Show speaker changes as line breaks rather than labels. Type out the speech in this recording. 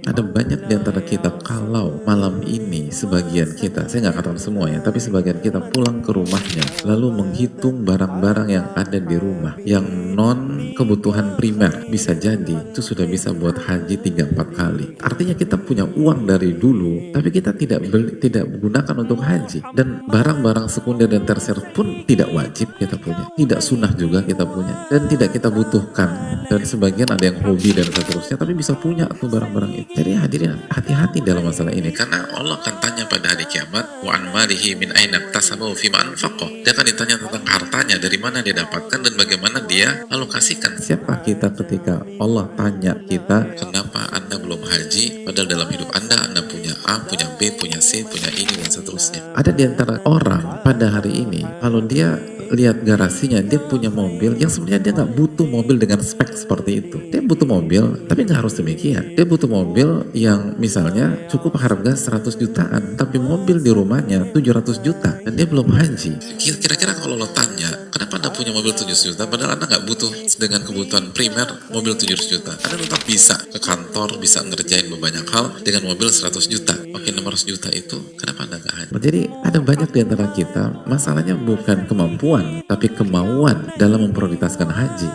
Ada banyak di antara kita kalau malam ini sebagian kita, saya nggak katakan semua ya, tapi sebagian kita pulang ke rumahnya lalu menghitung barang-barang yang ada di rumah yang non kebutuhan primer, bisa jadi itu sudah bisa buat haji 3-4 kali. Artinya kita punya uang dari dulu tapi kita tidak beli, tidak gunakan untuk haji, dan barang-barang sekunder dan tersier pun tidak wajib kita punya, tidak sunnah juga kita punya, dan tidak kita butuhkan, dan sebagian ada yang hobi dan seterusnya tapi bisa punya tuh barang-barang itu. Jadi hadirin, hati-hati dalam masalah ini karena Allah akan tanya pada hari kiamat, wa an malihi min aina iktasabahu fima anfaqah. Dia akan ditanya tentang hartanya, dari mana dia dapatkan dan bagaimana dia alokasikan. Siapa kita ketika Allah tanya kita, kenapa Anda belum haji padahal dalam hidup Anda punya A, punya B, punya C, punya ini dan seterusnya. Ada di antara orang pada hari ini kalau dia lihat garasinya, dia punya mobil yang sebenarnya dia nggak butuh mobil dengan spek seperti itu. Dia butuh mobil, tapi nggak harus demikian. Dia butuh mobil yang misalnya cukup harga 100 jutaan, tapi mobil di rumahnya 700 juta, dan dia belum haji. Kira-kira kalau lo tanya, kenapa Anda punya mobil 700 juta, padahal Anda nggak butuh dengan kebutuhan primer mobil 700 juta. Anda tetap bisa ke kantor, bisa ngerjain banyak hal dengan mobil 100 juta. Oke, 600 juta itu, kenapa Anda nggak haji? Jadi ada banyak di antara kita, masalahnya bukan kemampuan, tapi kemauan dalam memprioritaskan haji.